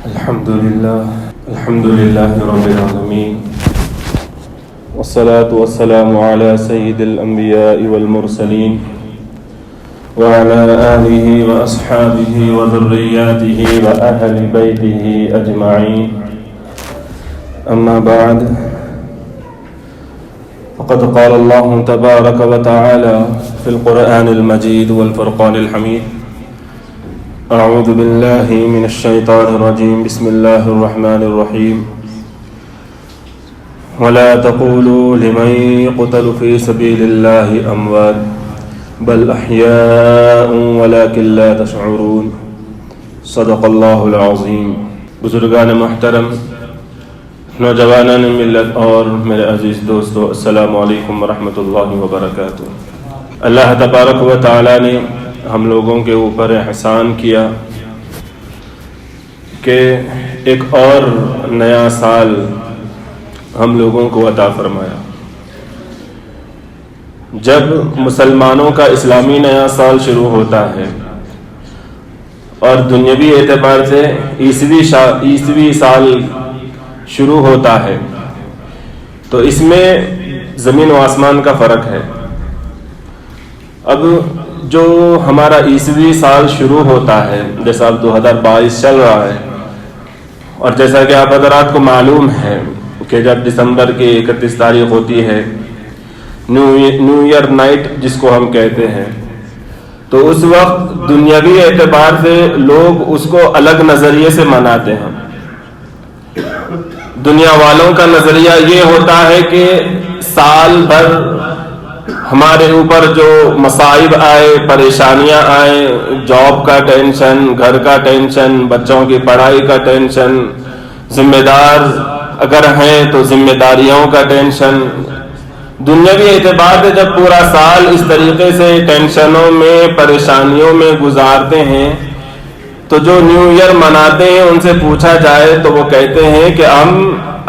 الحمد لله رب العالمين والصلاة والسلام على سيد الأنبياء والمرسلين وعلى آله وأصحابه وذرياته وأهل بيته أجمعين. أما بعد، فقد قال الله تبارك وتعالى في القرآن المجيد والفرقان الحميد: أعوذ بالله من الشيطان الرجيم. بسم الله الرحمن الرحيم. ولا تقولوا لمن يقتل في سبيل الله أموات بل أحياء ولكن لا تشعرون. صدق الله العظيم. بزرگان محترم، نوجوانان ملت اور میرے عزیز دوستو، السلام علیکم ورحمۃ اللہ وبرکاتہ. اللہ تبارک و تعالی نے ہم لوگوں کے اوپر احسان کیا کہ ایک اور نیا سال ہم لوگوں کو عطا فرمایا. جب مسلمانوں کا اسلامی نیا سال شروع ہوتا ہے اور دنیاوی اعتبار سے عیسوی سال شروع ہوتا ہے تو اس میں زمین و آسمان کا فرق ہے. اب جو ہمارا عیسوی سال شروع ہوتا ہے، جیسا اب 2022 چل رہا ہے، اور جیسا کہ آپ حضرات کو معلوم ہے کہ جب دسمبر کی 31 تاریخ ہوتی ہے، نیو ایئر نائٹ جس کو ہم کہتے ہیں، تو اس وقت دنیاوی اعتبار سے لوگ اس کو الگ نظریے سے مناتے ہیں. دنیا والوں کا نظریہ یہ ہوتا ہے کہ سال بھر ہمارے اوپر جو مصائب آئے، پریشانیاں آئے، جاب کا ٹینشن، گھر کا ٹینشن، بچوں کی پڑھائی کا ٹینشن، ذمہ دار اگر ہیں تو ذمہ داریوں کا ٹینشن، دنیاوی اعتبار سے جب پورا سال اس طریقے سے ٹینشنوں میں، پریشانیوں میں گزارتے ہیں تو جو نیو ایئر مناتے ہیں ان سے پوچھا جائے تو وہ کہتے ہیں کہ ہم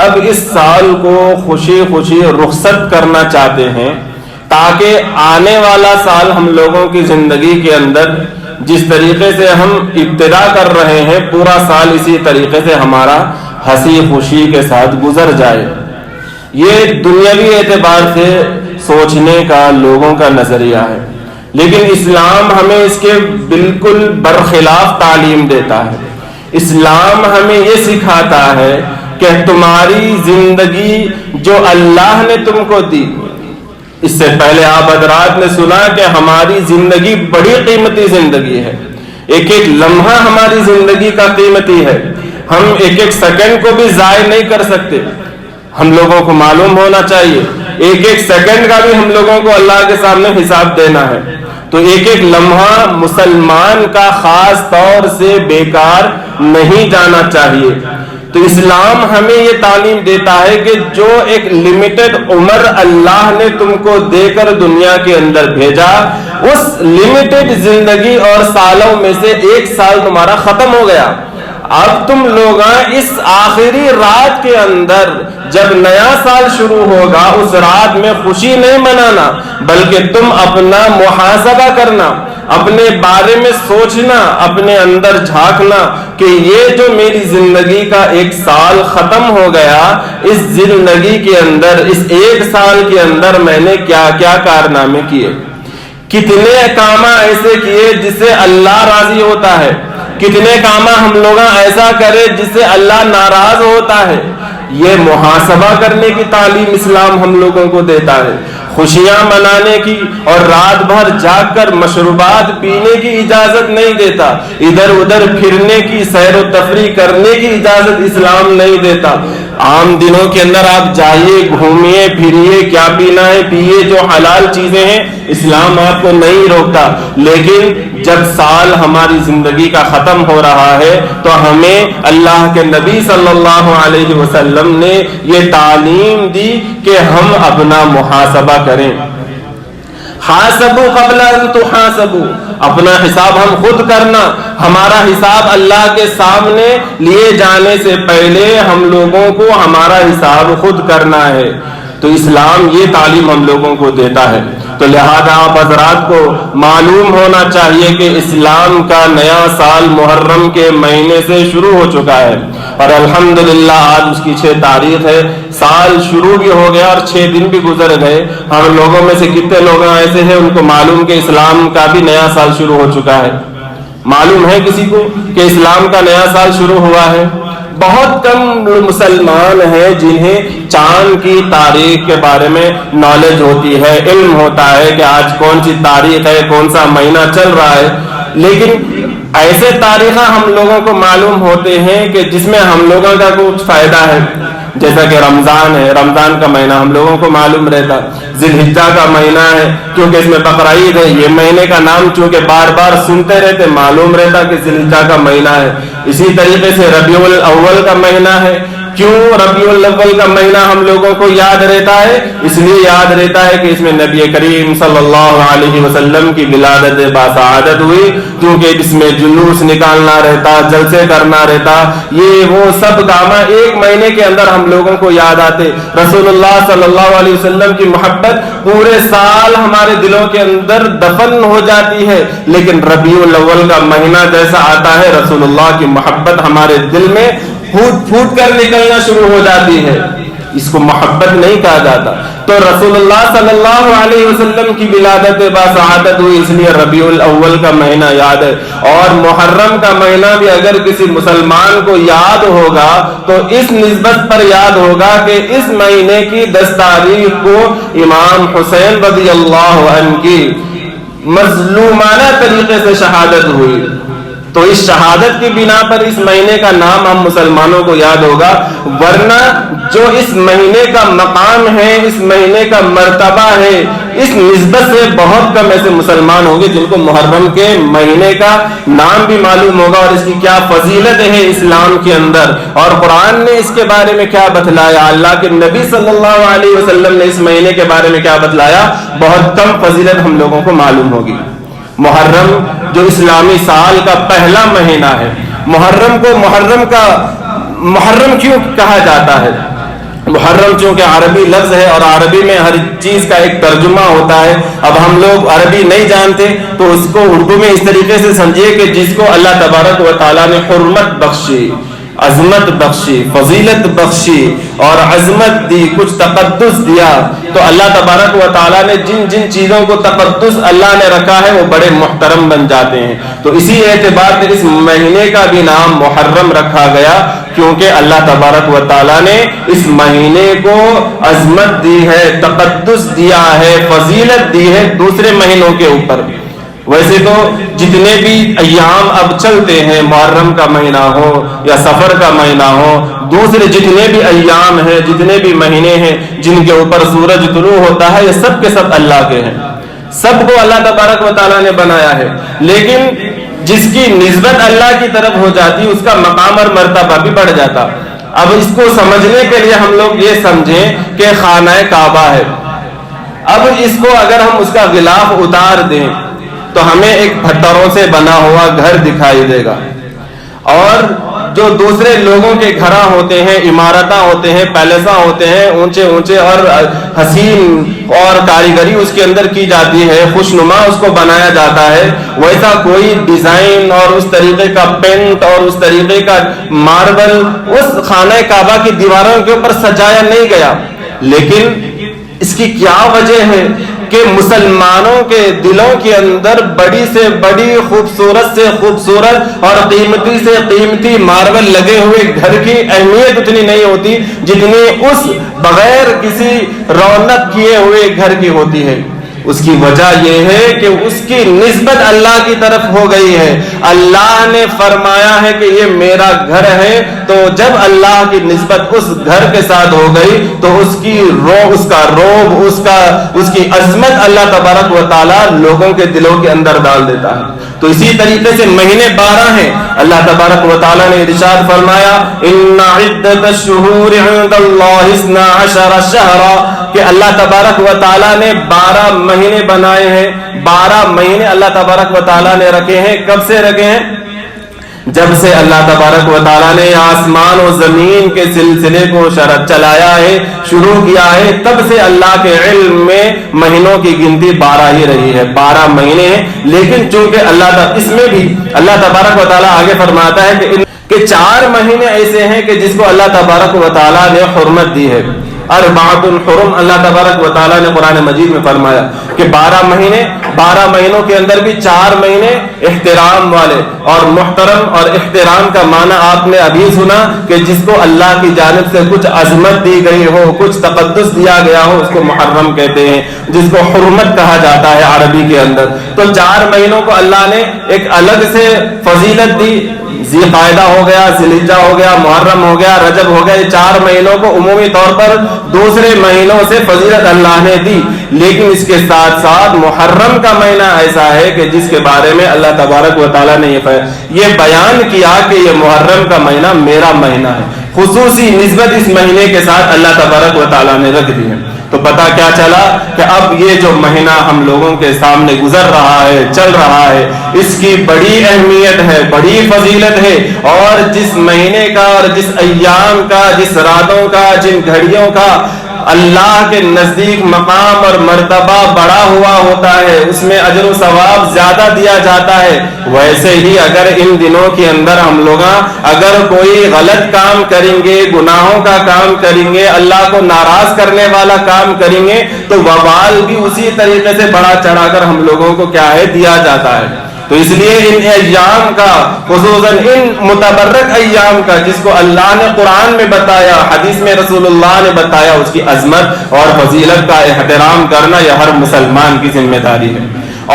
اب اس سال کو خوشی خوشی رخصت کرنا چاہتے ہیں تاکہ آنے والا سال ہم لوگوں کی زندگی کے اندر جس طریقے سے ہم ابتدا کر رہے ہیں، پورا سال اسی طریقے سے ہمارا ہنسی خوشی کے ساتھ گزر جائے. یہ دنیاوی اعتبار سے سوچنے کا لوگوں کا نظریہ ہے، لیکن اسلام ہمیں اس کے بالکل برخلاف تعلیم دیتا ہے. اسلام ہمیں یہ سکھاتا ہے کہ تمہاری زندگی جو اللہ نے تم کو دی، اس سے پہلے آپ حضرات نے سنا کہ ہماری زندگی بڑی قیمتی زندگی ہے. ایک ایک لمحہ ہماری زندگی کا قیمتی ہے. ہم ایک ایک سیکنڈ کو بھی ضائع نہیں کر سکتے. ہم لوگوں کو معلوم ہونا چاہیے ایک ایک سیکنڈ کا بھی ہم لوگوں کو اللہ کے سامنے حساب دینا ہے. تو ایک ایک لمحہ مسلمان کا خاص طور سے بیکار نہیں جانا چاہیے. تو اسلام ہمیں یہ تعلیم دیتا ہے کہ جو ایک لمیٹڈ عمر اللہ نے تم کو دے کر دنیا کے اندر بھیجا، اس لمیٹڈ زندگی اور سالوں میں سے ایک سال تمہارا ختم ہو گیا. اب تم لوگ اس آخری رات کے اندر جب نیا سال شروع ہوگا، اس رات میں خوشی نہیں منانا بلکہ تم اپنا محاسبہ کرنا، اپنے بارے میں سوچنا، اپنے اندر جھانکنا کہ یہ جو میری زندگی کا ایک سال ختم ہو گیا، اس زندگی کے اندر، اس ایک سال کے اندر میں نے کیا کیا کارنامے کیے، کتنے کام ایسے کیے جس سے اللہ راضی ہوتا ہے، کتنے کام ہم لوگ ایسا کرے جس سے اللہ ناراض ہوتا ہے. یہ محاسبہ کرنے کی تعلیم اسلام ہم لوگوں کو دیتا ہے. خوشیاں منانے کی اور رات بھر جاگ کر مشروبات پینے کی اجازت نہیں دیتا. ادھر ادھر پھرنے کی، سیر و تفریح کرنے کی اجازت اسلام نہیں دیتا. عام دنوں کے اندر آپ جائیے، گھومیے پھریے، کیا پینا ہے پیئے، جو حلال چیزیں ہیں اسلام آپ کو نہیں روکتا. لیکن جب سال ہماری زندگی کا ختم ہو رہا ہے تو ہمیں اللہ کے نبی صلی اللہ علیہ وسلم نے یہ تعلیم دی کہ ہم اپنا محاسبہ کریں. حاسبوا قبل ان تحاسبوا، اپنا حساب ہم خود کرنا. ہمارا حساب اللہ کے سامنے لیے جانے سے پہلے ہم لوگوں کو ہمارا حساب خود کرنا ہے. تو اسلام یہ تعلیم ہم لوگوں کو دیتا ہے. تو لہذا آپ حضرات کو معلوم ہونا چاہیے کہ اسلام کا نیا سال محرم کے مہینے سے شروع ہو چکا ہے، اور الحمدللہ آج اس کی 6 تاریخ ہے۔ سال شروع بھی ہو گیا اور 6 دن بھی گزر گئے۔ ہم لوگوں میں سے کتنے لوگ ایسے ہیں ان کو معلوم کہ اسلام کا بھی نیا سال شروع ہو چکا ہے؟ معلوم ہے کسی کو کہ اسلام کا نیا سال شروع ہوا ہے؟ بہت کم مسلمان ہیں جنہیں چاند کی تاریخ کے بارے میں نالج ہوتی ہے، علم ہوتا ہے کہ آج کون سی تاریخ ہے، کون سا مہینہ چل رہا ہے۔ لیکن ایسے تاریخ ہم لوگوں کو معلوم ہوتے ہیں کہ جس میں ہم لوگوں کا کچھ فائدہ ہے، جیسا کہ رمضان ہے، رمضان کا مہینہ ہم لوگوں کو معلوم رہتا۔ ذی الحجہ کا مہینہ ہے کیونکہ اس میں بقرعید ہے، یہ مہینے کا نام چونکہ بار بار سنتے رہتے معلوم رہتا کہ ذی الحجہ کا مہینہ ہے۔ اسی طریقے سے ربیع الاول کا مہینہ ہے۔ کیوں ربیع الاول کا مہینہ ہم لوگوں کو یاد رہتا ہے؟ اس لیے یاد رہتا ہے کہ اس میں نبی کریم صلی اللہ علیہ وسلم کی ولادت باسعادت ہوئی، کیونکہ اس میں جلوس نکالنا رہتا، جلسے کرنا رہتا، یہ وہ سب کام ایک مہینے کے اندر ہم لوگوں کو یاد آتے۔ رسول اللہ صلی اللہ علیہ وسلم کی محبت پورے سال ہمارے دلوں کے اندر دفن ہو جاتی ہے، لیکن ربیع الاول کا مہینہ جیسا آتا ہے رسول اللہ کی محبت ہمارے دل میں پھوٹ پھوٹ کر نکلنا شروع ہو جاتی ہے۔ اس کو محبت نہیں کہا جاتا۔ تو رسول اللہ صلی اللہ علیہ وسلم کی ولادت باسعادت ہوئی، اس لیے ربیع الاول کا مہینہ یاد ہے۔ اور محرم کا مہینہ بھی اگر کسی مسلمان کو یاد ہوگا تو اس نسبت پر یاد ہوگا کہ اس مہینے کی 10 تاریخ کو امام حسین رضی اللہ عنہ کی مظلومانہ طریقے سے شہادت ہوئی، تو اس شہادت کی بنا پر اس مہینے کا نام ہم مسلمانوں کو یاد ہوگا۔ ورنہ جو اس مہینے کا مقام ہے، اس مہینے کا مرتبہ ہے، اس نسبت سے بہت کم ایسے مسلمان ہوں گے جن کو محرم کے مہینے کا نام بھی معلوم ہوگا اور اس کی کیا فضیلت ہے اسلام کے اندر، اور قرآن نے اس کے بارے میں کیا بتلایا، اللہ کے نبی صلی اللہ علیہ وسلم نے اس مہینے کے بارے میں کیا بتلایا، بہت کم فضیلت ہم لوگوں کو معلوم ہوگی۔ محرم جو اسلامی سال کا پہلا مہینہ ہے، محرم کیوں کہا جاتا ہے؟ محرم چونکہ عربی لفظ ہے اور عربی میں ہر چیز کا ایک ترجمہ ہوتا ہے۔ اب ہم لوگ عربی نہیں جانتے تو اس کو اردو میں اس طریقے سے سمجھیے کہ جس کو اللہ تبارک و تعالیٰ نے حرمت بخشی، عظمت بخشی، فضیلت بخشی اور عظمت دی، کچھ تقدس دیا، تو اللہ تبارک و تعالیٰ نے جن جن چیزوں کو تقدس اللہ نے رکھا ہے وہ بڑے محترم بن جاتے ہیں۔ تو اسی اعتبار سے اس مہینے کا بھی نام محرم رکھا گیا، کیونکہ اللہ تبارک و تعالیٰ نے اس مہینے کو عظمت دی ہے، تقدس دیا ہے، فضیلت دی ہے دوسرے مہینوں کے اوپر۔ ویسے تو جتنے بھی ایام اب چلتے ہیں، محرم کا مہینہ ہو یا سفر کا مہینہ ہو، دوسرے جتنے بھی ایام ہیں، جتنے بھی مہینے ہیں جن کے اوپر سورج طلوع ہوتا ہے، یہ سب کے سب اللہ کے ہیں، سب کو اللہ تبارک و تعالیٰ نے بنایا ہے۔ لیکن جس کی نسبت اللہ کی طرف ہو جاتی اس کا مقام اور مرتبہ بھی بڑھ جاتا۔ اب اس کو سمجھنے کے لیے ہم لوگ یہ سمجھیں کہ خانہ کعبہ ہے، اب اس کو اگر ہم اس کا غلاف اتار دیں تو ہمیں ایک پتھروں سے بنا ہوا گھر دکھائی دے گا، اور جو دوسرے لوگوں کے گھر ہوتے ہیں، عمارتیں ہوتے ہیں، پیلساں ہوتے ہیں، اونچے اونچے اور حسین اور کاریگری اس کے اندر کی جاتی ہے، خوشنما اس کو بنایا جاتا ہے، ویسا کوئی ڈیزائن اور اس طریقے کا پینٹ اور اس طریقے کا ماربل اس خانہ کعبہ کی دیواروں کے اوپر سجایا نہیں گیا۔ لیکن اس کی کیا وجہ ہے کہ مسلمانوں کے دلوں کے اندر بڑی سے بڑی، خوبصورت سے خوبصورت اور قیمتی سے قیمتی ماربل لگے ہوئے گھر کی اہمیت اتنی نہیں ہوتی جتنی اس بغیر کسی رونق کیے ہوئے گھر کی ہوتی ہے۔ اس کی وجہ یہ ہے کہ اس کی نسبت اللہ کی طرف ہو گئی ہے۔ اللہ نے فرمایا ہے کہ یہ میرا گھر ہے، تو جب اللہ کی نسبت اس گھر کے ساتھ ہو گئی تو اس کی روح، اس کا روب، اس کی عظمت اللہ تبارک و تعالیٰ لوگوں کے دلوں کے اندر ڈال دیتا ہے۔ تو اسی طریقے سے مہینے 12 ہیں، اللہ تبارک و تعالیٰ نے ارشاد فرمایا ان عدت الشہور عند اللہ 12 شہرا، کہ اللہ تبارک و تعالیٰ نے 12 مہینے بنائے ہیں، 12 مہینے اللہ تبارک و تعالیٰ نے رکھے ہیں۔ کب سے رکھے ہیں؟ جب سے اللہ تبارک و تعالیٰ نے آسمان و زمین کے سلسلے کو چلایا ہے، شروع کیا ہے، تب سے اللہ کے علم میں مہینوں کی گنتی 12 ہی رہی ہے، 12 مہینے ہیں۔ لیکن چونکہ اس میں بھی اللہ تبارک و تعالیٰ آگے فرماتا ہے کہ 4 مہینے ایسے ہیں کہ جس کو اللہ تبارک و تعالیٰ نے حرمت دی ہے۔ اربعۃ حرم، اللہ تبارک و تعالیٰ نے قرآن مجید میں فرمایا کہ 12 مہینوں کے اندر بھی 4 مہینے احترام والے اور محترم، اور احترام کا معنی آپ نے ابھی سنا کہ جس کو اللہ کی جانب سے کچھ عظمت دی گئی ہو، کچھ تقدس دیا گیا ہو، اس کو محرم کہتے ہیں، جس کو حرمت کہا جاتا ہے عربی کے اندر۔ تو 4 مہینوں کو اللہ نے ایک الگ سے فضیلت دی، ذی قاعدہ ہو گیا، ذی الحجہ ہو گیا، محرم ہو گیا، رجب ہو گیا، یہ 4 مہینوں کو عمومی طور پر دوسرے مہینوں سے فضیلت اللہ نے دی۔ لیکن اس کے ساتھ ساتھ محرم کا مہینہ ایسا ہے کہ جس کے بارے میں اللہ تبارک و تعالیٰ نے یہ بیان کیا کہ یہ محرم کا مہینہ میرا مہینہ ہے، خصوصی نسبت اس مہینے کے ساتھ اللہ تبارک و تعالیٰ نے رکھ دی ہے۔ تو پتہ کیا چلا کہ اب یہ جو مہینہ ہم لوگوں کے سامنے گزر رہا ہے، چل رہا ہے، اس کی بڑی اہمیت ہے، بڑی فضیلت ہے، اور جس مہینے کا اور جس ایام کا، جس راتوں کا، جن گھڑیوں کا اللہ کے نزدیک مقام اور مرتبہ بڑا ہوا ہوتا ہے، اس میں اجر و ثواب زیادہ دیا جاتا ہے۔ ویسے ہی اگر ان دنوں کے اندر ہم لوگ اگر کوئی غلط کام کریں گے، گناہوں کا کام کریں گے، اللہ کو ناراض کرنے والا کام کریں گے، تو وبال بھی اسی طریقے سے بڑا چڑھا کر ہم لوگوں کو کیا ہے دیا جاتا ہے۔ تو اس لیے ان ایام کا، خصوصاً ان متبرک ایام کا، جس کو اللہ نے قرآن میں بتایا، حدیث میں رسول اللہ نے بتایا، اس کی عظمت اور فضیلت کا احترام کرنا یہ ہر مسلمان کی ذمہ داری ہے۔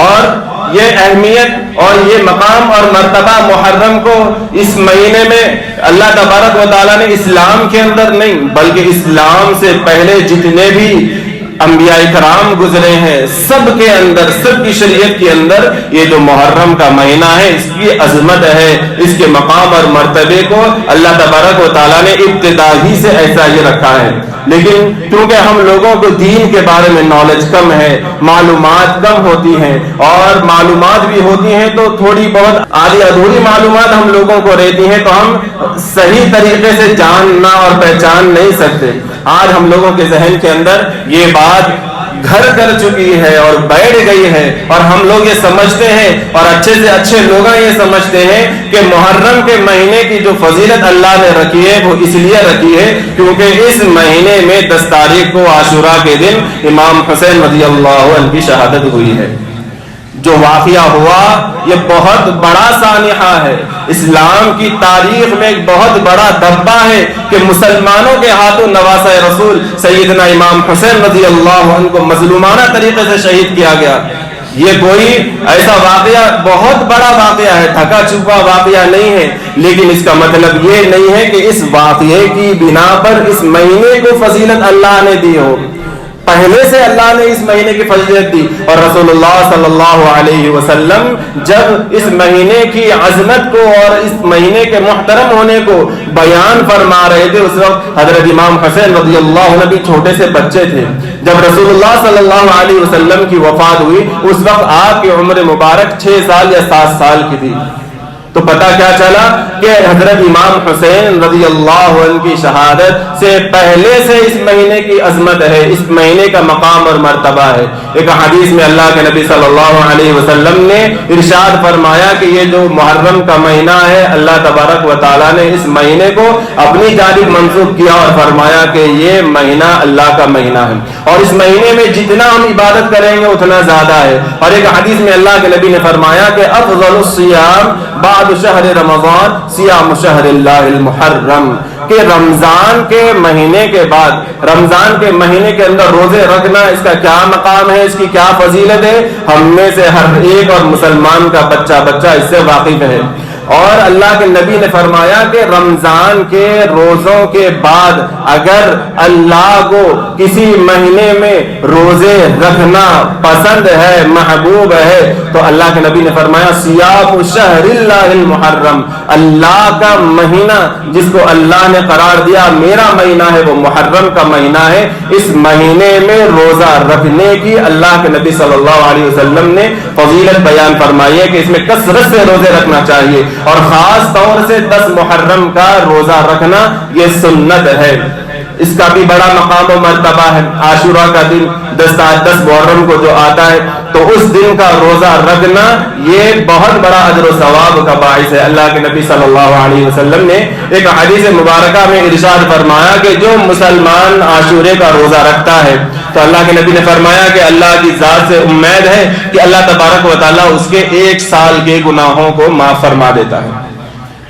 اور یہ اہمیت اور یہ مقام اور مرتبہ محرم کو اس مہینے میں اللہ تبارک و تعالیٰ نے اسلام کے اندر نہیں بلکہ اسلام سے پہلے جتنے بھی انبیاء کرام گزرے ہیں سب کے اندر، سب کی شریعت کے اندر یہ جو محرم کا مہینہ ہے، اس کی عظمت ہے، اس کے مقام اور مرتبے کو اللہ تبارک و تعالیٰ نے ابتدا ہی سے ایسا ہی رکھا ہے۔ لیکن کیونکہ ہم لوگوں کو دین کے بارے میں نالج کم ہے، معلومات کم ہوتی ہیں، اور معلومات بھی ہوتی ہیں تو تھوڑی بہت آدھی ادھوری معلومات ہم لوگوں کو رہتی ہیں، تو ہم صحیح طریقے سے جاننا اور پہچان نہیں سکتے۔ آج ہم لوگوں کے ذہن کے اندر یہ بات گھر کر چکی ہے اور بیٹھ گئی ہے، اور ہم لوگ یہ سمجھتے ہیں، اور اچھے سے اچھے لوگ یہ سمجھتے ہیں کہ محرم کے مہینے کی جو فضیلت اللہ نے رکھی ہے وہ اس لیے رکھی ہے کیونکہ اس مہینے میں 10 تاریخ کو عاشوراء کے دن امام حسین رضی اللہ عنہ کی شہادت ہوئی ہے۔ جو واقعہ ہوا یہ بہت بڑا سانحہ ہے، اسلام کی تاریخ میں ایک بہت بڑا دھبا ہے کہ مسلمانوں کے ہاتھوں نواسہ رسول سیدنا امام حسین رضی اللہ عنہ کو مظلومانہ طریقے سے شہید کیا گیا۔ یہ کوئی ایسا واقعہ بہت بڑا واقعہ ہے، ڈھکا چھپا واقعہ نہیں ہے، لیکن اس کا مطلب یہ نہیں ہے کہ اس واقعے کی بنا پر اس مہینے کو فضیلت اللہ نے دی ہو۔ پہلے سے اللہ نے اس مہینے کی فضیلت دی، اور رسول اللہ صلی اللہ علیہ وسلم جب اس مہینے کی عظمت کو اور اس مہینے کے محترم ہونے کو بیان فرما رہے تھے، اس وقت حضرت امام حسین رضی اللہ عنہ بھی چھوٹے سے بچے تھے۔ جب رسول اللہ صلی اللہ علیہ وسلم کی وفات ہوئی اس وقت آپ کی عمر مبارک 6 سال یا 7 سال کی تھی۔ تو پتہ کیا چلا کہ حضرت امام حسین رضی اللہ عنہ کی شہادت سے پہلے سے اس مہینے کی عظمت ہے، اس مہینے کا مقام اور مرتبہ ہے۔ ایک حدیث میں اللہ کے نبی صلی اللہ علیہ وسلم نے ارشاد فرمایا کہ یہ جو محرم کا مہینہ ہے، اللہ تبارک و تعالیٰ نے اس مہینے کو اپنی جانب منسوخ کیا اور فرمایا کہ یہ مہینہ اللہ کا مہینہ ہے، اور اس مہینے میں جتنا ہم عبادت کریں گے اتنا زیادہ ہے۔ اور ایک حدیث میں اللہ کے نبی نے فرمایا کہ افضل الصیام بعد شہر رمضان صیام شہر اللہ المحرم، کہ رمضان کے مہینے کے بعد، رمضان کے مہینے کے اندر روزے رکھنا، اس کا کیا مقام ہے، اس کی کیا فضیلت ہے، ہم میں سے ہر ایک اور مسلمان کا بچہ اس سے واقف ہے۔ اور اللہ کے نبی نے فرمایا کہ رمضان کے روزوں کے بعد اگر اللہ کو کسی مہینے میں روزے رکھنا پسند ہے، محبوب ہے، تو اللہ کے نبی نے فرمایا صیام شہر اللہ المحرم، اللہ کا مہینہ جس کو اللہ نے قرار دیا میرا مہینہ ہے وہ محرم کا مہینہ ہے، اس مہینے میں روزہ رکھنے کی اللہ کے نبی صلی اللہ علیہ وسلم نے فضیلت بیان فرمائی ہے کہ اس میں کثرت سے روزے رکھنا چاہیے۔ اور خاص طور سے 10 محرم کا روزہ رکھنا یہ سنت ہے. اس کا بھی بڑا مقام و مرتبہ ہے. عاشورہ کا دن 10 محرم کو جو آتا ہے تو اس دن کا روزہ رکھنا یہ بہت بڑا اجر و ثواب کا باعث ہے. اللہ کے نبی صلی اللہ علیہ وسلم نے ایک حدیث مبارکہ میں ارشاد فرمایا کہ جو مسلمان عاشورے کا روزہ رکھتا ہے تو اللہ کے نبی نے فرمایا کہ اللہ کی ذات سے امید ہے کہ اللہ تبارک و تعالیٰ اس کے 1 سال کے گناہوں کو معاف فرما دیتا ہے.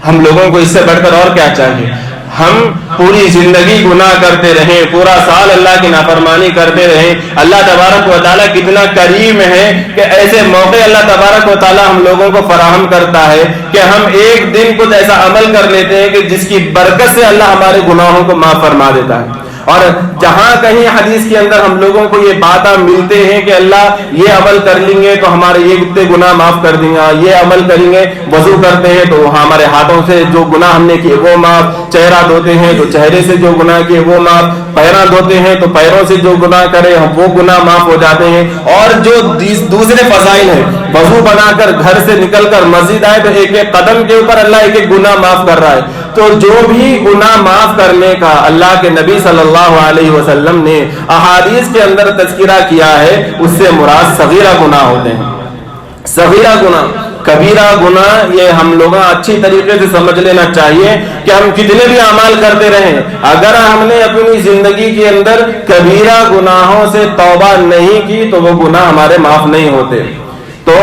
ہم لوگوں کو اس سے بڑھ کر اور کیا چاہیے؟ ہم پوری زندگی گناہ کرتے رہیں, پورا سال اللہ کی نافرمانی کرتے رہیں. اللہ تبارک و تعالیٰ کتنا کریم ہے کہ ایسے موقع اللہ تبارک و تعالیٰ ہم لوگوں کو فراہم کرتا ہے کہ ہم ایک دن کچھ ایسا عمل کر لیتے ہیں کہ جس کی برکت سے اللہ ہمارے گناہوں کو معاف فرما دیتا ہے. اور جہاں کہیں حدیث کے اندر ہم لوگوں کو یہ باتیں ملتے ہیں کہ اللہ یہ عمل کر لیں گے تو ہمارے یہ کتنے گناہ معاف کر دیں گا, یہ عمل کریں گے, وضو کرتے ہیں تو ہمارے ہاتھوں سے جو گناہ ہم نے کیے وہ معاف, چہرہ دھوتے ہیں تو چہرے سے جو گناہ کیے وہ معاف, پیراں دھوتے ہیں تو پیروں سے جو گناہ کرے وہ گناہ معاف ہو جاتے ہیں. اور جو دوسرے فضائل ہیں, وضو بنا کر گھر سے نکل کر مسجد آئے تو ایک ایک قدم کے اوپر اللہ ایک ایک گناہ معاف کر رہا ہے. تو جو بھی گناہ معاف کرنے کا اللہ کے نبی صلی اللہ علیہ وسلم نے احادیث کے اندر تذکرہ کیا ہے اس سے مراد صغیرہ گناہ ہوتے ہیں. صغیرہ گناہ, کبیرہ گناہ یہ ہم لوگوں اچھی طریقے سے سمجھ لینا چاہیے کہ ہم کتنے بھی اعمال کرتے رہیں, اگر ہم نے اپنی زندگی کے اندر کبیرہ گناہوں سے توبہ نہیں کی تو وہ گناہ ہمارے معاف نہیں ہوتے. تو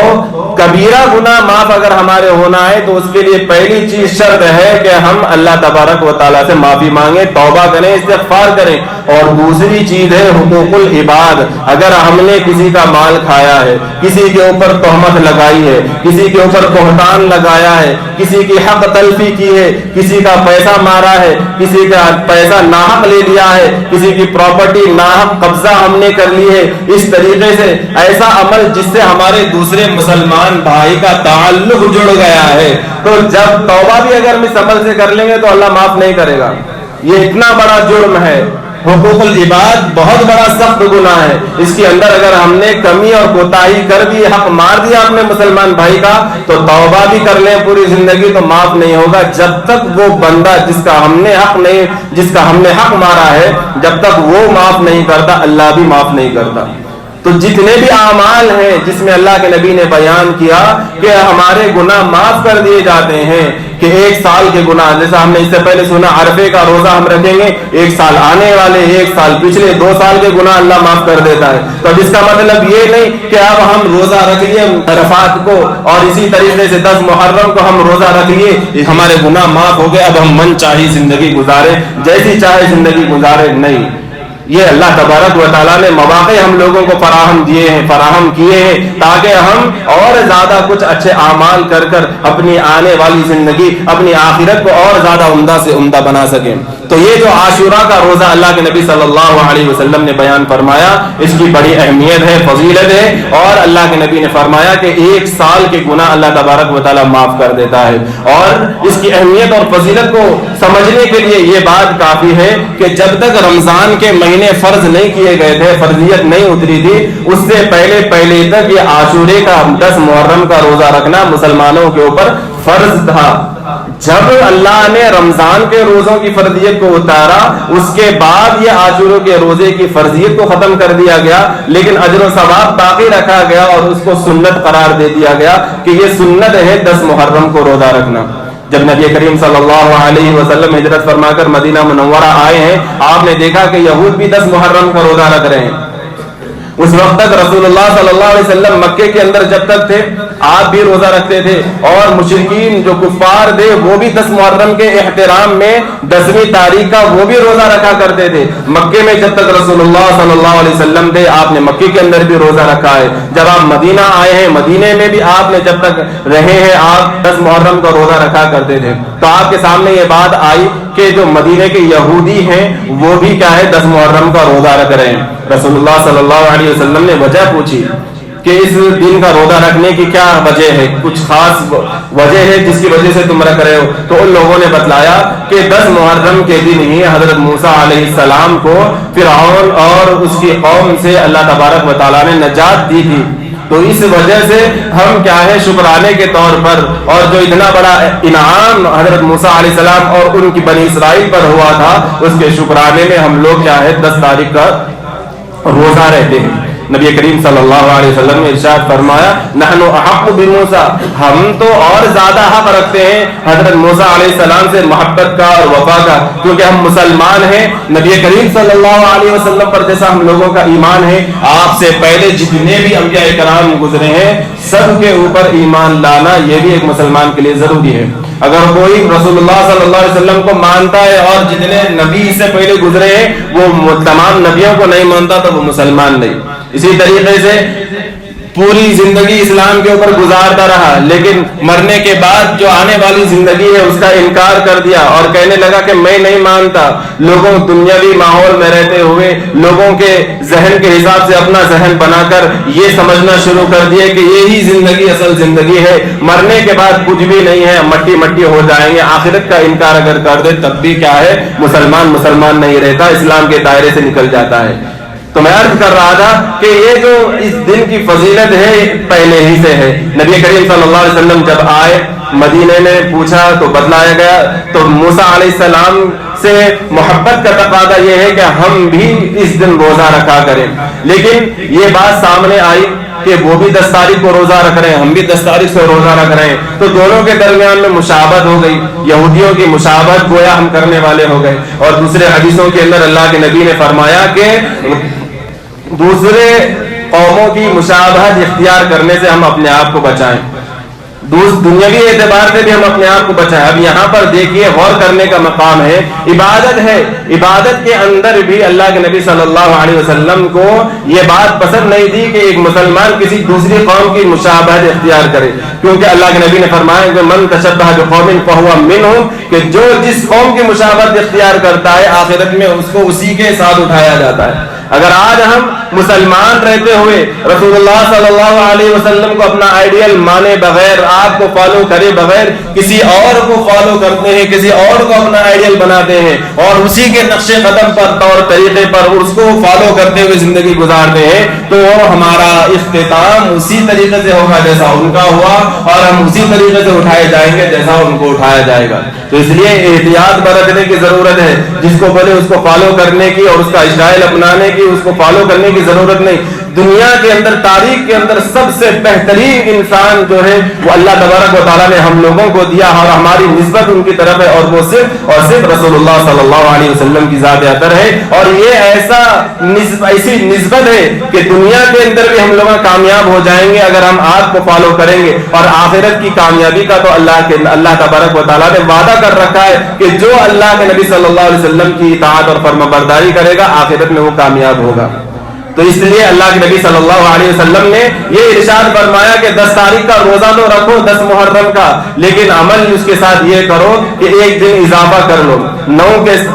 کبیرہ گناہ معاف اگر ہمارے ہونا ہے تو اس کے لیے پہلی چیز شرط ہے کہ ہم اللہ تبارک و تعالیٰ سے معافی مانگیں, توبہ کریں, استغفار کریں. اور دوسری چیز ہے حقوق العباد. اگر ہم نے کسی کا مال کھایا ہے, کسی کے اوپر تہمت لگائی ہے, کسی کے اوپر بہتان لگایا ہے, کسی کی حق تلفی کی ہے, کسی کا پیسہ مارا ہے, کسی کا پیسہ ناحق لے لیا ہے, کسی کی پراپرٹی ناحق قبضہ ہم نے کر لی ہے, اس طریقے سے ایسا عمل جس سے ہمارے دوسرے مسلمان بھائی کا تعلق جڑ گیا ہے, تو جب توبہ بھی اگر ہم اس عمل سے کر لیں گے تو اللہ معاف نہیں کرے گا. یہ اتنا بڑا جرم ہے. حقوق العباد بہت بڑا سخت گناہ ہے. اس کے اندر اگر ہم نے کمی اور کوتاہی کر دی, حق مار دیا اپنے مسلمان بھائی کا, تو توبہ بھی کر لیں پوری زندگی تو معاف نہیں ہوگا جب تک وہ بندہ جس کا ہم نے حق مارا ہے جب تک وہ معاف نہیں کرتا اللہ بھی معاف نہیں کرتا. تو جتنے بھی اعمال ہیں جس میں اللہ کے نبی نے بیان کیا کہ ہمارے گناہ معاف کر دیے جاتے ہیں, کہ 1 سال کے گناہ, جیسا ہم نے اس سے پہلے سنا عرفے کا روزہ ہم رکھیں گے, 1 سال آنے والے, 1 سال پچھلے, 2 سال کے گناہ اللہ معاف کر دیتا ہے. تو اب اس کا مطلب یہ نہیں کہ اب ہم روزہ رکھ لیے عرفات کو اور اسی طریقے سے 10 محرم کو ہم روزہ رکھ لیے, ہمارے گناہ معاف ہو گئے, اب ہم من چاہی زندگی گزارے, جیسی چاہے زندگی گزارے. نہیں, یہ اللہ تبارک و تعالیٰ نے مواقع ہم لوگوں کو فراہم کیے ہیں تاکہ ہم اور زیادہ کچھ اچھے اعمال کر کر اپنی آنے والی زندگی, اپنی آخرت کو اور زیادہ عمدہ سے عمدہ بنا سکیں. تو یہ جو عاشورہ کا روزہ اللہ کے نبی صلی اللہ علیہ وسلم نے بیان فرمایا, اس کی بڑی اہمیت ہے, فضیلت ہے, اور اللہ کے نبی نے فرمایا کہ 1 سال کے گناہ اللہ تبارک و تعالیٰ معاف کر دیتا ہے. اور اس کی اہمیت اور فضیلت کو سمجھنے کے لیے یہ بات کافی ہے کہ جب تک رمضان کے مہینے فرض نہیں کیے گئے تھے, فرضیت نہیں اتری تھی, اس سے پہلے تک یہ عاشورے کا 10 محرم کا روزہ رکھنا مسلمانوں کے اوپر فرض تھا. جب اللہ نے رمضان کے روزوں کی فرضیت کو اتارا, اس کے بعد یہ عاشورے کے روزے کی فرضیت کو ختم کر دیا گیا, لیکن اجر و ثواب باقی رکھا گیا اور اس کو سنت قرار دے دیا گیا کہ یہ سنت ہے 10 محرم کو روزہ رکھنا. جب نبی کریم صلی اللہ علیہ وسلم ہجرت فرما کر مدینہ منورہ آئے ہیں, آپ نے دیکھا کہ یہود بھی 10 محرم کا روزہ رکھ رہے ہیں. اس وقت تک رسول اللہ صلی اللہ علیہ وسلم مکے کے اندر جب تک تھے آپ بھی روزہ رکھتے تھے, اور مشرکین جو کفار تھے وہ بھی 10 محرم کے احترام میں 10ویں تاریخ کا وہ بھی روزہ رکھا کرتے تھے. مکے میں جب تک رسول اللہ صلی اللہ علیہ وسلم تھے آپ نے مکے کے اندر بھی روزہ رکھا ہے. جب آپ مدینہ آئے ہیں, مدینے میں بھی آپ نے جب تک رہے ہیں آپ 10 محرم کا روزہ رکھا کرتے تھے. تو آپ کے سامنے یہ بات آئی کہ جو مدینے کے یہودی ہیں وہ بھی کیا ہے 10 محرم کا روزہ رکھ رہے ہیں. رسول اللہ صلی اللہ علیہ وسلم نے وجہ پوچھی کہ اس دن کا روزہ رکھنے کی کیا وجہ ہے, کچھ خاص وجہ ہے جس کی وجہ سے تم رکھ رہے ہو؟ تو ان لوگوں نے بتلایا کہ 10 محرم کے دن ہی حضرت موسیٰ علیہ السلام کو فرعون اور اس کی قوم سے اللہ تبارک و تعالیٰ نے نجات دی تھی. تو اس وجہ سے ہم کیا ہے شکرانے کے طور پر، اور جو اتنا بڑا انعام حضرت موسیٰ علیہ السلام اور ان کی بنی اسرائیل پر ہوا تھا، اس کے شکرانے میں ہم لوگ کیا ہے 10 تاریخ کا روزہ رہتے ہیں۔ نبی کریم صلی اللہ علیہ وسلم نے ارشاد فرمایا نحن احق بموسیٰ، ہم تو اور زیادہ حق رکھتے ہیں حضرت موسیٰ علیہ السلام سے محبت کا اور وفا کا، کیونکہ ہم مسلمان ہیں۔ نبی کریم صلی اللہ علیہ وسلم پر جیسا ہم لوگوں کا ایمان ہے، آپ سے پہلے جتنے بھی انبیاء کرام گزرے ہیں سب کے اوپر ایمان لانا یہ بھی ایک مسلمان کے لیے ضروری ہے۔ اگر کوئی رسول اللہ صلی اللہ علیہ وسلم کو مانتا ہے اور جتنے نبی اس سے پہلے گزرے ہیں وہ تمام نبیوں کو نہیں مانتا تو وہ مسلمان نہیں۔ اسی طریقے سے پوری زندگی اسلام کے اوپر گزارتا رہا، لیکن مرنے کے بعد جو آنے والی زندگی ہے اس کا انکار کر دیا اور کہنے لگا کہ میں نہیں مانتا، لوگوں دنیاوی ماحول میں رہتے ہوئے لوگوں کے ذہن کے حساب سے اپنا ذہن بنا کر یہ سمجھنا شروع کر دیا کہ یہی زندگی اصل زندگی ہے، مرنے کے بعد کچھ بھی نہیں ہے، مٹی مٹی ہو جائیں گے، آخرت کا انکار اگر کر دے تب بھی کیا ہے مسلمان نہیں رہتا، اسلام کے دائرے سے نکل جاتا ہے۔ تو میں عرض کر رہا تھا کہ یہ جو اس دن کی فضیلت ہے پہلے ہی سے ہے۔ نبی کریم صلی اللہ علیہ وسلم جب آئے مدینے میں پوچھا تو بتلایا گیا، تو موسیٰ علیہ السلام سے محبت کا تقاضا یہ ہے کہ ہم بھی اس دن روزہ رکھا کریں، لیکن یہ بات سامنے آئی کہ وہ بھی 10 تاریخ کو روزہ رکھ رہے ہیں، ہم بھی 10 تاریخ سے روزہ رکھ رہے ہیں، تو دونوں کے درمیان میں مشابہت ہو گئی، یہودیوں کی مشابہت گویا ہم کرنے والے ہو گئے۔ اور دوسرے حدیثوں کے اندر اللہ کے نبی نے فرمایا کہ دوسرے قوموں کی مشابہت اختیار کرنے سے ہم اپنے آپ کو بچائیں، دنیاوی اعتبار سے بھی ہم اپنے آپ کو بچائیں۔ اب یہاں پر دیکھیے غور کرنے کا مقام ہے، عبادت ہے، عبادت کے اندر بھی اللہ کے نبی صلی اللہ علیہ وسلم کو یہ بات پسند نہیں تھی کہ ایک مسلمان کسی دوسری قوم کی مشابہت اختیار کرے، کیونکہ اللہ کے نبی نے فرمایا کہ من تشبہ بقوم فہو منہم، کہ جو جس قوم کی مشابہت اختیار کرتا ہے آخرت میں اس کو اسی کے ساتھ اٹھایا جاتا ہے۔ اگر آج ہم مسلمان رہتے ہوئے رسول اللہ صلی اللہ علیہ وسلم کو اپنا آئیڈیل مانے بغیر، آپ کو فالو کرے بغیر کسی اور کو فالو کرتے ہیں، کسی اور کو اپنا آئیڈیل بناتے ہیں اور اسی کے نقش قدم پر طور طریقے پر اس کو فالو کرتے ہوئے زندگی گزارتے ہیں، تو ہمارا اختتام اسی طریقے سے ہوگا جیسا ان کا ہوا، اور ہم اسی طریقے سے اٹھائے جائیں گے جیسا ان کو اٹھایا جائے گا۔ تو اس لیے احتیاط برتنے کی ضرورت ہے، جس کو بولے اس کو فالو کرنے کی اور اس کا اسٹائل اپنانے کی، اس کو فالو کرنے کی ضرورت نہیں۔ دنیا کے اندر، تاریخ کے اندر سب سے بہترین انسان جو ہے وہ اللہ تبارک و تعالیٰ نے ہم لوگوں کو دیا، اور ہماری نسبت ان کی طرف ہے، اور وہ صرف رسول اللہ صلی اللہ علیہ وسلم کی ذات اطہر ہے۔ اور یہ ایسی نسبت ہے کہ دنیا کے اندر بھی ہم لوگ کامیاب ہو جائیں گے اگر ہم آپ کو فالو کریں گے، اور آخرت کی کامیابی کا تو اللہ تبارک و تعالیٰ نے وعدہ کر رکھا ہے کہ جو اللہ کے نبی صلی اللہ علیہ وسلم کی اطاعت اور فرمانبرداری کرے گا آخرت میں وہ کامیاب ہوگا۔ تو اس لیے اللہ کے نبی صلی اللہ علیہ وسلم نے یہ ارشاد فرمایا کہ 10 تاریخ کا روزہ تو رکھو، 10 محرم کا، لیکن عمل اس کے ساتھ یہ کرو کہ ایک دن اضافہ کر لو،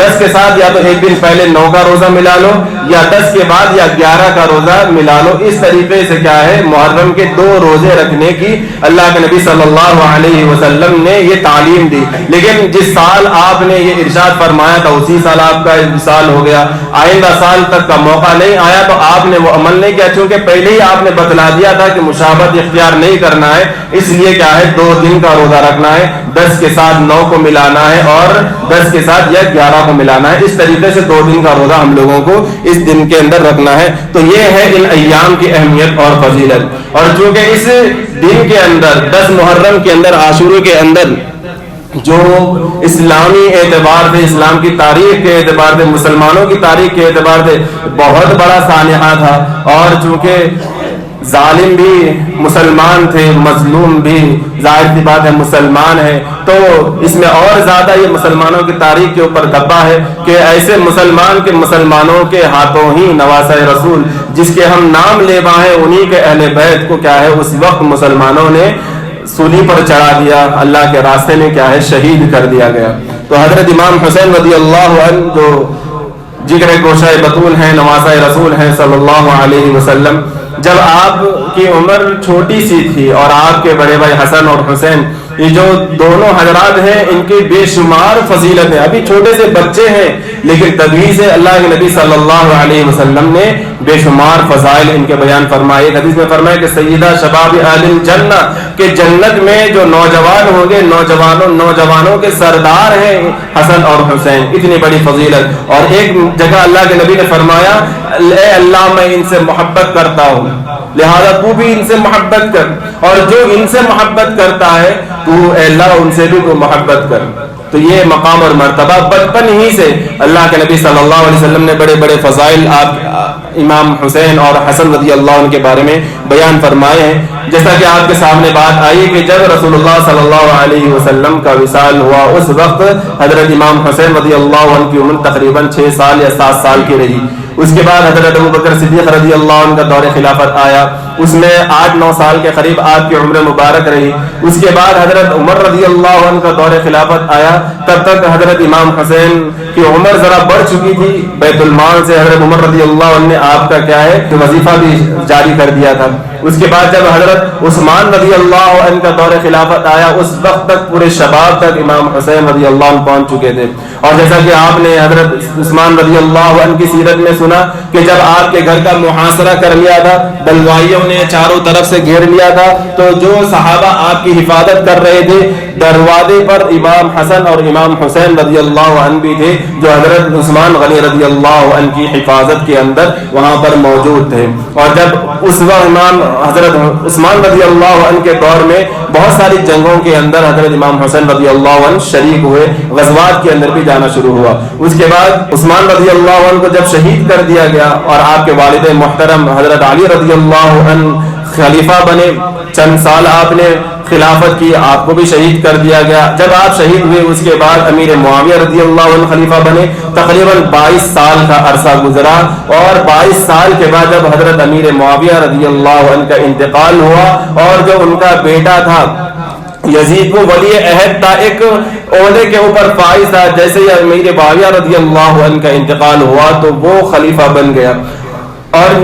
10 کے ساتھ یا تو ایک دن پہلے 9 کا روزہ ملا لو، یا 10 کے بعد یا 11 کا روزہ ملا لو۔ اس طریقے سے کیا ہے محرم کے 2 روزے رکھنے کی اللہ کے نبی صلی اللہ علیہ وسلم نے یہ تعلیم دی۔ لیکن جس سال آپ نے یہ ارشاد فرمایا تھا اسی سال آپ کا وصال ہو گیا، آئندہ سال تک کا موقع نہیں آیا، تو آپ نے وہ عمل نہیں کیا، چونکہ پہلے ہی آپ نے بتلا دیا تھا کہ مشابہت اختیار نہیں کرنا ہے، اس لیے کیا ہے 2 دن کا روزہ رکھنا ہے، 10 کے ساتھ 9 کو ملانا ہے اور 10 کے ساتھ یا 11 کو ملانا ہے۔ اس طریقے سے 2 دن کا روزہ ہم لوگوں کو اس دن کے اندر رکھنا ہے۔ تو یہ ہے ان ایام کی اہمیت اور فضیلت۔ اور چونکہ اس دن کے اندر 10 محرم کے اندر، عاشورہ کے اندر جو اسلامی اعتبار سے، اسلام کی تاریخ کے اعتبار سے، مسلمانوں کی تاریخ کے اعتبار سے بہت بڑا سانحہ تھا، اور چونکہ ظالم بھی مسلمان تھے، مظلوم بھی ظاہر سی بات ہے مسلمان ہے، تو اس میں اور زیادہ یہ مسلمانوں کی تاریخ کے اوپر دبا ہے کہ ایسے مسلمان کے مسلمانوں کے ہاتھوں ہی نواسہ رسول جس کے ہم نام لیوا ہیں انہی کے اہل بیت کو کیا ہے اس وقت مسلمانوں نے سولی پر چڑھا دیا، اللہ کے راستے میں کیا ہے شہید کر دیا گیا۔ تو حضرت امام حسین رضی اللہ عنہ جو جگر گوشہ بطول ہیں، نواسہ رسول ہیں صلی اللہ علیہ وسلم، جب آپ کی عمر چھوٹی سی تھی اور آپ کے بڑے بھائی حسن اور حسین یہ جو دونوں حضرات ہیں ان کی بے شمار فضیلت ہے. ابھی چھوٹے سے بچے ہیں لیکن تبھی سے اللہ کے نبی صلی اللہ علیہ وسلم نے بے شمار فضائل ان کے بیان فرمائے. ایک حدیث میں فرمایا کہ سیدہ شباب اہل الجنہ، کہ جنت میں جو نوجوان ہوں گے نوجوانوں کے سردار ہیں حسن اور حسین. اتنی بڑی فضیلت. اور ایک جگہ اللہ کے نبی نے فرمایا اے اللہ میں ان سے محبت کرتا ہوں لہذا تو بھی ان سے محبت کر، اور جو ان سے محبت کرتا ہے تو اے اللہ ان سے بھی تو محبت کر. تو یہ مقام اور مرتبہ بچپن ہی سے اللہ کے نبی صلی اللہ علیہ وسلم نے بڑے بڑے فضائل آپ امام حسین اور حسن رضی اللہ عنہ کے بارے میں بیان فرمائے ہیں. جیسا کہ آپ کے سامنے بات آئی کہ جب رسول اللہ صلی اللہ علیہ وسلم کا وصال ہوا اس وقت حضرت امام حسین رضی اللہ عنہ کی عمر تقریباً 6 سال یا 7 سال کی رہی. اس کے بعد حضرت ابوبکر صدیق رضی اللہ عنہ کا دور خلافت آیا، اس میں 8-9 سال کے قریب آپ کی عمر مبارک رہی. اس کے بعد حضرت عمر رضی اللہ عنہ کا دور خلافت آیا. تب تک حضرت امام حسین کی عمر ذرا بڑھ چکی تھی. بیت المال سے حضرت عمر رضی اللہ عنہ نے آپ کا کیا ہے وظیفہ بھی جاری کر دیا تھا. اس کے بعد جب حضرت عثمان رضی اللہ عنہ کا دور خلافت آیا اس وقت تک پورے شباب تک امام حسین رضی اللہ عنہ پہنچ چکے تھے. اور جیسا کہ آپ نے حضرت عثمان رضی اللہ عنہ کی سیرت میں سنا کہ جب آپ کے گھر کا محاصرہ کر لیا تھا، بلوائیوں نے چاروں طرف سے گھیر لیا تھا، تو جو صحابہ آپ کی حفاظت کر رہے تھے دروازے پر امام حسن اور امام حسین رضی اللہ عنہ بھی تھے جو حضرت عثمان غنی رضی اللہ عنہ کی حفاظت کے اندر وہاں پر موجود تھے. اور جب اس وقت امام حضرت عثمان رضی اللہ عنہ کے دور میں بہت ساری جنگوں کے اندر حضرت امام حسین رضی اللہ عنہ شریک ہوئے، غزوات کے اندر بھی جانا شروع ہوا. اس کے بعد عثمان رضی اللہ عنہ کو جب شہید کر دیا گیا اور آپ کے والد محترم حضرت علی رضی اللہ عنہ خلیفہ بنے، چند سال آپ نے خلافت کی، آپ کو بھی شہید کر دیا گیا. جب آپ شہید ہوئے اس کے بعد امیر معاویہ رضی اللہ عنہ خلیفہ بنے. تقریباً 22 سال کا عرصہ گزرا اور 22 سال کے بعد جب حضرت امیر معاویہ رضی اللہ عنہ کا انتقال ہوا اور جو ان کا بیٹا تھا یزید وہ ولی عہد تھا، ایک عہدے کے اوپر فائز تھا، جیسے ہی امیر معاویہ رضی اللہ عنہ کا انتقال ہوا تو وہ خلیفہ بن گیا. اور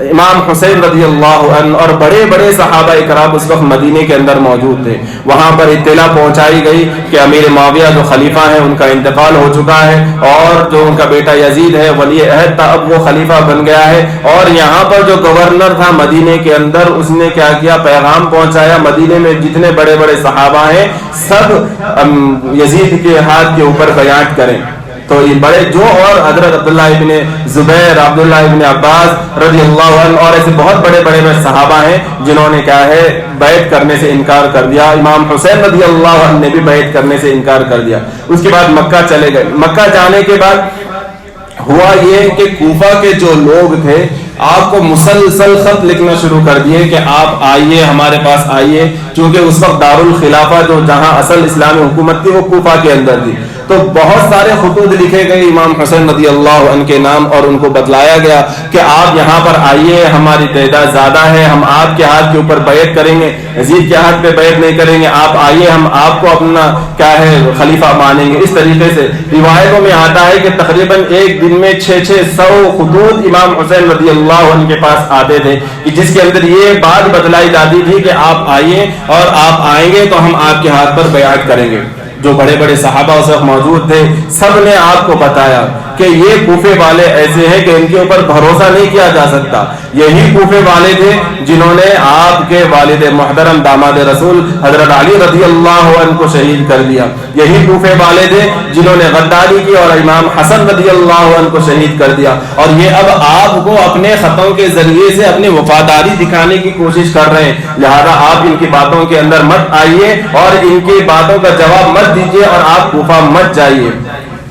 امام حسین رضی اللہ عنہ اور بڑے بڑے صحابہ اکرام اس وقت مدینے کے اندر موجود تھے. وہاں پر اطلاع پہنچائی گئی کہ امیر معاویہ جو خلیفہ ہیں ان کا انتقال ہو چکا ہے اور جو ان کا بیٹا یزید ہے ولی عہد تھا اب وہ خلیفہ بن گیا ہے. اور یہاں پر جو گورنر تھا مدینے کے اندر اس نے کیا کیا، پیغام پہنچایا مدینے میں جتنے بڑے بڑے صحابہ ہیں سب یزید کے ہاتھ کے اوپر بیعت کریں. تو یہ بڑے جو اور حضرت عبداللہ ابن زبیر، عبداللہ ابن عباس رضی اللہ عنہ اور ایسے بہت بڑے بڑے صحابہ ہیں جنہوں نے کیا ہے بیعت کرنے سے انکار کر دیا. امام حسین رضی اللہ عنہ نے بھی بیعت کرنے سے انکار کر دیا. اس کے بعد مکہ چلے گئے. مکہ جانے کے بعد ہوا یہ کہ کوفہ کے جو لوگ تھے آپ کو مسلسل خط لکھنا شروع کر دیے کہ آپ آئیے ہمارے پاس آئیے، چونکہ اس وقت دارالخلافہ جو جہاں اصل اسلامی حکومت تھی وہ کوفہ کے اندر تھی. تو بہت سارے خطوط لکھے گئے امام حسین رضی اللہ عنہ کے نام اور ان کو بتلایا گیا کہ آپ یہاں پر آئیے، ہماری تعداد زیادہ ہے، ہم آپ کے ہاتھ کے اوپر بیعت کریں گے، یزید کے ہاتھ پہ بیعت نہیں کریں گے، آپ آئیے ہم آپ کو اپنا کیا ہے خلیفہ مانیں گے. اس طریقے سے روایتوں میں آتا ہے کہ تقریباً ایک دن میں 600 خطوط امام حسین رضی اللہ عنہ کے پاس آتے تھے جس کے اندر یہ بات بتلائی جاتی تھی کہ آپ آئیے اور آپ آئیں گے تو ہم آپ کے ہاتھ پر بیعت کریں گے. جو بڑے بڑے صحابہ اس وقت موجود تھے سب نے آپ کو بتایا کہ یہ کوفے والے ایسے ہیں کہ ان کے اوپر بھروسہ نہیں کیا جا سکتا. یہی کوفے والے تھے جنہوں نے آپ کے والد محترم داماد رسول حضرت علی رضی اللہ عنہ کو شہید کر دیا. یہی کوفے والے تھے جنہوں نے غداری کی اور امام حسن رضی اللہ عنہ کو شہید کر دیا. اور یہ اب آپ کو اپنے خطوں کے ذریعے سے اپنی وفاداری دکھانے کی کوشش کر رہے ہیں، لہذا آپ ان کی باتوں کے اندر مت آئیے اور ان کی باتوں کا جواب مت دیجیے اور آپ کوفہ مت جائیے.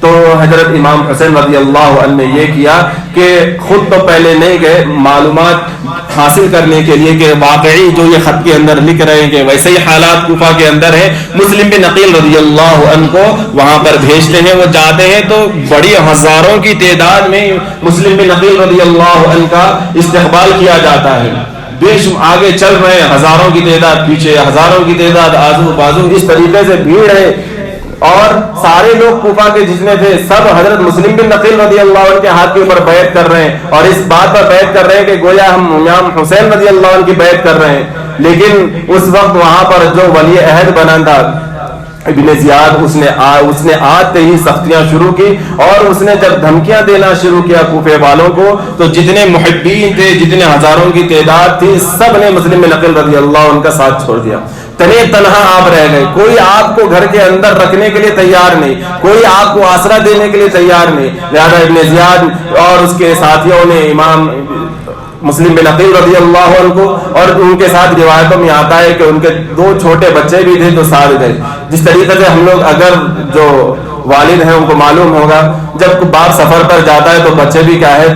تو حضرت امام حسین رضی اللہ عنہ نے یہ کیا کہ خود تو پہلے نہیں گئے معلومات حاصل کرنے کے لیے کہ واقعی جو یہ خط کے اندر لکھ رہے ہیں کہ ویسے ہی حالات کوفہ کے اندر ہیں. مسلم بن عقیل رضی اللہ عنہ کو وہاں پر بھیجتے ہیں، وہ جاتے ہیں تو بڑی ہزاروں کی تعداد میں مسلم بن عقیل رضی اللہ عنہ کا استقبال کیا جاتا ہے. آگے چل رہے ہیں، ہزاروں کی تعداد پیچھے، ہزاروں کی تعداد آزو بازو، اس طریقے سے بھیڑ ہے. اور سارے لوگ کوفہ کے جتنے تھے سب حضرت مسلم بن عقیل رضی اللہ عنہ کے ہاتھ کے اوپر بیعت کر رہے ہیں، اور اس بات پر بیعت کر رہے ہیں کہ گویا ہم امام حسین رضی اللہ عنہ کی بیعت کر رہے ہیں. لیکن اس وقت وہاں پر جو ولی عہد بنا تھا ابن زیاد، اس نے آتے ہی سختیاں شروع کی، اور اس نے جب دھمکیاں دینا شروع کیا کوفے والوں کو، تو جتنے محبین تھے، جتنے ہزاروں کی تعداد تھی، سب نے مسلم بن عقیل رضی اللہ عنہ کا ساتھ چھوڑ دیا. تنے تنہا آپ رہ گئے، کوئی آپ کو گھر کے اندر رکھنے کے لیے تیار نہیں، کوئی آپ کو آسرا دینے کے لیے تیار نہیں. لہذا ابن زیاد اور اس کے ساتھیوں نے امام مسلم بن عقیل رضی اللہ عنہ کو، اور ان کے ساتھ روایتوں میں آتا ہے کہ ان کے 2 چھوٹے بچے بھی تھے تو ساتھ گئے. جس طریقے سے ہم لوگ، اگر جو والد ہیں ان کو معلوم ہوگا، جب باپ سفر پر جاتا ہے تو بچے بھی کیا ہے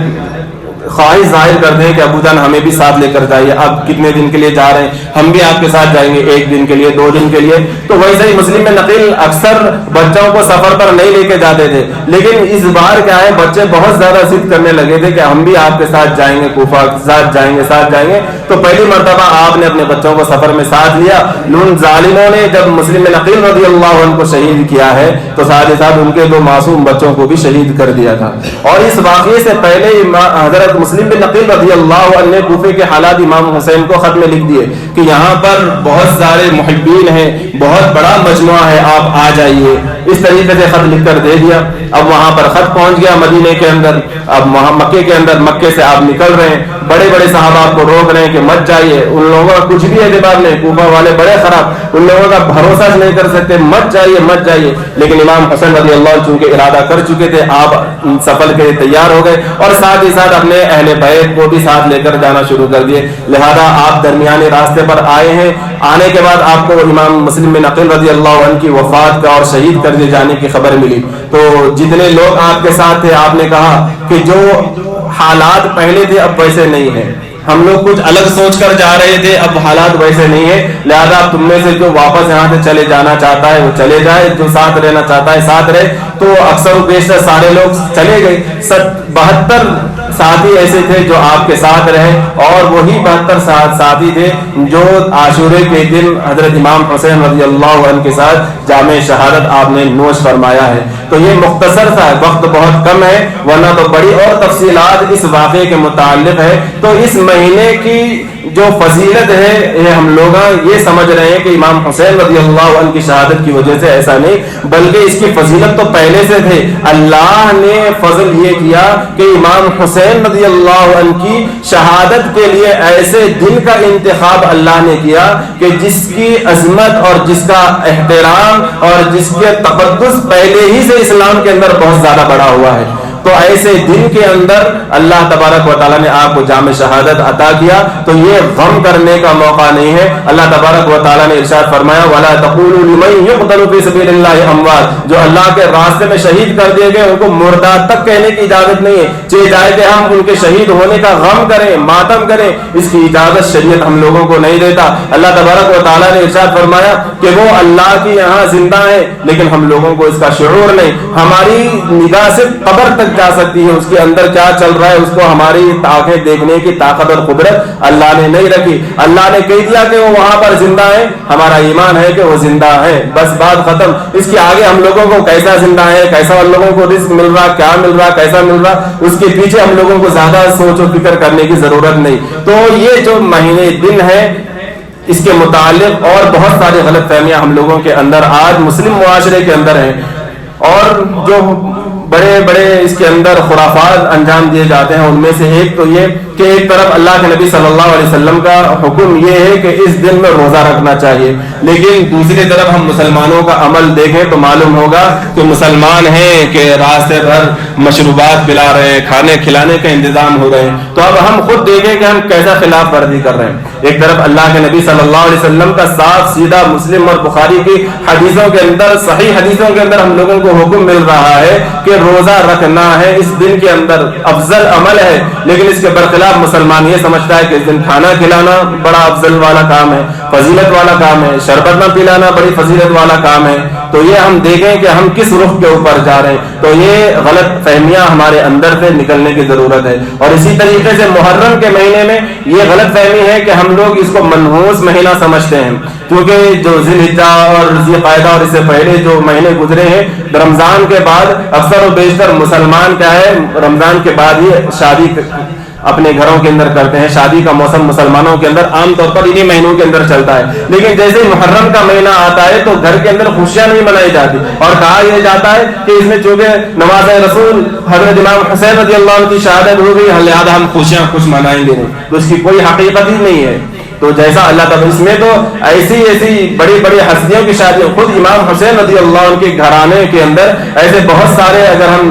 خواہش ظاہر کرتے ہیں کہ ابو جان ہمیں بھی ساتھ لے کر جائیے، اب کتنے دن کے لیے جا رہے ہیں، ہم بھی آپ کے ساتھ جائیں گے، 1 دن کے لیے، 2 دن کے لیے. تو ویسے ہی مسلم بن عقیل اکثر بچوں کو سفر پر نہیں لے کے جاتے تھے، لیکن اس بار کیا ہے بچے بہت زیادہ ضد کرنے لگے تھے کہ ہم بھی آپ کے ساتھ جائیں گے، کوفہ ساتھ جائیں گے. تو پہلی مرتبہ آپ نے اپنے بچوں کو سفر میں ساتھ لیا. ان ظالموں نے جب مسلم بن عقیل رضی اللہ عنہ کو شہید کیا ہے تو ساتھ ہی ساتھ ان کے 2 معصوم بچوں کو بھی شہید کر دیا تھا. اور اس واقعے سے پہلے حضرت مسلم بن عقیل رضی اللہ عنہ نے کوفے کے حالات امام حسین کو خط میں لکھ دیے کہ یہاں پر بہت سارے محبین ہیں، بہت بڑا مجموعہ ہے، آپ آ جائیے. اس طریقے سے خط لکھ کر دے دیا. اب وہاں پر خط پہنچ گیا مدینے کے اندر، اب وہاں مکے کے اندر، مکے سے آپ نکل رہے ہیں، بڑے بڑے صحابہ آپ کو روک رہے ہیں کہ مت جائیے. ان لوگوں کا کچھ بھی اعتبار نہیں، کوفہ والے بڑے خراب، ان لوگوں کا بھروسہ نہیں کر سکتے، مت جائیے. لیکن امام حسین رضی اللہ عنہ چونکہ ارادہ کر چکے تھے، آپ سفر کے لیے تیار ہو گئے، اور ساتھ ہی ساتھ اپنے اہل بیت کو بھی ساتھ لے کر جانا شروع کر دیے. لہذا آپ درمیانے راستے پر آئے ہیں. آنے کے بعد آپ کو امام مسلم بن عقیل رضی اللہ عنہ کی وفات کا اور شہید کر دیے جانے کی خبر ملی. تو جتنے لوگ آپ کے ساتھ تھے آپ نے کہا کہ جو حالات پہلے تھے اب ویسے نہیں ہیں، ہم لوگ کچھ الگ سوچ کر جا رہے تھے، اب حالات ویسے نہیں ہے. لہذا تم میں سے جو واپس یہاں سے چلے جانا چاہتا ہے وہ چلے جائے، جو ساتھ رہنا چاہتا ہے ساتھ رہے. تو اکثر و بیشتر سارے لوگ چلے گئے. 72 ساتھی ایسے تھے جو آپ کے ساتھ رہے، اور وہی 72 ساتھی تھے جو عاشورے کے دن حضرت امام حسین رضی اللہ عنہ کے ساتھ جام شہادت آپ نے نوش فرمایا ہے. تو یہ مختصر تھا، وقت بہت کم ہے، ورنہ تو بڑی اور تفصیلات اس واقعے کے متعلق ہے. تو اس مہینے کی جو فضیلت ہے یہ ہم لوگ یہ سمجھ رہے ہیں کہ امام حسین رضی اللہ عنہ کی شہادت کی وجہ سے، ایسا نہیں، بلکہ اس کی فضیلت تو پہلے سے تھے. اللہ نے فضل یہ کیا کہ امام حسین رضی اللہ عنہ کی شہادت کے لیے ایسے دن کا انتخاب اللہ نے کیا کہ جس کی عظمت اور جس کا احترام اور جس کے تقدس پہلے ہی سے اسلام کے اندر بہت زیادہ بڑا ہوا ہے. تو ایسے دن کے اندر اللہ تبارک و تعالیٰ نے آپ کو جام شہادت عطا کیا. تو یہ غم کرنے کا موقع نہیں ہے. اللہ تبارک و تعالیٰ نے ارشاد فرمایا وَلَا تَقُولُوا لِمَن يُقْتَلُ فِي سَبِيلِ اللَّهِ أَمْوَاتٌ، جو اللہ کے راستے میں شہید کر دیے گئے ان کو مرداد تک کہنے کی اجازت نہیں ہے. چاہے کہ ہم ان کے شہید ہونے کا غم کریں، ماتم کریں، اس کی اجازت شریعت ہم لوگوں کو نہیں دیتا. اللہ تبارک و تعالیٰ نے ارشاد فرمایا کہ وہ اللہ کی یہاں زندہ ہے، لیکن ہم لوگوں کو اس کا شعور نہیں. ہماری نگاہ سے قبر تک جا سکتی ہے، اس کے اندر کیا چل رہا ہے اس کو ہماری آنکھیں دیکھنے کی طاقت اور قدرت اللہ نے نہیں رکھی. اللہ نے کہہ دیا کہ وہ وہاں پر زندہ ہے، ہمارا ایمان ہے کہ وہ زندہ ہے، بس بات ختم. اس کے آگے ہم لوگوں کو کیسا زندہ ہے، کیسا ہم لوگوں کو رزق مل رہا، کیا مل رہا، کیسا مل رہا، اس کے پیچھے ہم لوگوں کو زیادہ سوچ و فکر کرنے کی ضرورت نہیں. تو یہ جو مہینے دن ہے اس کے متعلق اور بہت ساری غلط فہمیاں ہم لوگوں کے اندر آج مسلم معاشرے کے اندر ہیں، اور جو بڑے بڑے اس کے اندر خرافات انجام دیے جاتے ہیں. ان میں سے ایک تو یہ کہ ایک طرف اللہ کے نبی صلی اللہ علیہ وسلم کا حکم یہ ہے کہ اس دن میں روزہ رکھنا چاہیے، لیکن دوسری طرف ہم مسلمانوں کا عمل دیکھیں تو معلوم ہوگا کہ مسلمان ہیں کہ راستے بھر مشروبات پلا رہے ہیں، کھانے کھلانے کا انتظام ہو رہے ہیں. تو اب ہم خود دیکھیں کہ ہم کیسا خلاف ورزی کر رہے ہیں. ایک طرف اللہ کے نبی صلی اللہ علیہ وسلم کا صاف سیدھا مسلم اور بخاری کی حدیثوں کے اندر، صحیح حدیثوں کے اندر ہم لوگوں کو حکم مل رہا ہے کہ روزہ رکھنا ہے، اس دن کے اندر افضل عمل ہے. لیکن اس کے برخلاف مسلمان یہ سمجھتا ہے کہ اس دن کھانا کھلانا بڑا افضل والا کام ہے، فضیلت والا کام ہے، شربت نہ پلانا بڑی فضیلت والا کام ہے. تو یہ ہم دیکھیں کہ ہم کس رخ کے اوپر جا رہے ہیں. تو یہ غلط فہمیاں ہمارے اندر سے نکلنے کی ضرورت ہے. اور اسی طریقے سے محرم کے مہینے میں یہ غلط فہمی ہے کہ ہم لوگ اس کو منحوس مہینہ سمجھتے ہیں، کیونکہ جو ذی الحجہ اور ذی القعدہ اور اس سے پہلے جو مہینے گزرے ہیں، رمضان کے بعد اکثر و بیشتر مسلمان کیا ہے، رمضان کے بعد ہی شادی اپنے گھروں کے اندر کرتے ہیں. شادی کا موسم مسلمانوں کے اندر عام طور پر انہی مہینوں کے اندر چلتا ہے. لیکن جیسے ہی محرم کا مہینہ آتا ہے تو گھر کے اندر خوشیاں نہیں منائی جاتی، اور کہا یہ جاتا ہے کہ اس میں چونکہ نماز رسول حضرت امام حسین رضی اللہ عنہ کی شہادت ہو گئی، لہذا ہم خوشیاں کچھ منائیں گے نہیں. تو اس کی کوئی حقیقت ہی نہیں ہے. تو جیسا اللہ تعالیٰ، اس میں تو ایسی بڑی بڑی ہستیوں کی شادیاں، خود امام حسین رضی اللہ عنہ کے گھرانے کے اندر ایسے بہت سارے، اگر ہم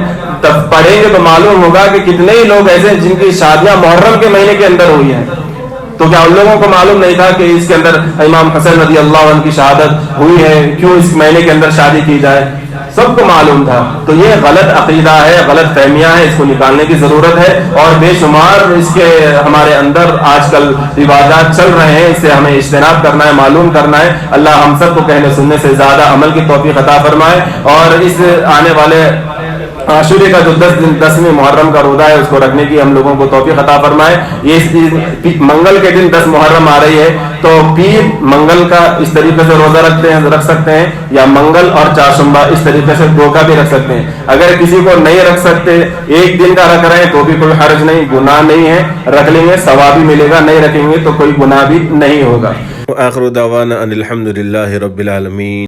پڑھیں گے تو معلوم ہوگا کہ کتنے ہی لوگ ایسے جن کی شادیاں محرم کے مہینے کے اندر ہوئی ہیں. تو کیا ان لوگوں کو معلوم نہیں تھا کہ اس کے اندر امام حسین رضی اللہ عنہ کی شہادت ہوئی ہے، کیوں اس مہینے کے اندر شادی کی جائے؟ سب کو معلوم تھا. تو یہ غلط عقیدہ ہے، غلط فہمیاں ہیں، اس کو نکالنے کی ضرورت ہے. اور بے شمار اس کے ہمارے اندر آج کل رواجات چل رہے ہیں، اس سے ہمیں اجتناب کرنا ہے، معلوم کرنا ہے. اللہ ہم سب کو کہنے سننے سے زیادہ عمل کی توفیق عطا فرمائے. اور اس آنے والے عاشورے کا جو 10ویں محرم کا روزہ ہے اس کو رکھنے کی ہم لوگوں کو توفیق عطا فرمائے. یہ منگل کے دن 10 محرم آ رہی ہے، تو پیر منگل کا اس طریقے سے روزہ رکھ سکتے ہیں، یا منگل اور چہارشنبہ اس طریقے سے 2 کا بھی رکھ سکتے ہیں. اگر کسی کو نہیں رکھ سکتے، ایک دن کا رکھ رہے ہیں تو بھی کوئی حرج نہیں، گناہ نہیں ہے، رکھ لیں گے ثواب بھی ملے گا، نہیں رکھیں گے تو کوئی گناہ بھی نہیں ہوگا. وآخر دعوانا ان الحمد للہ رب العالمین.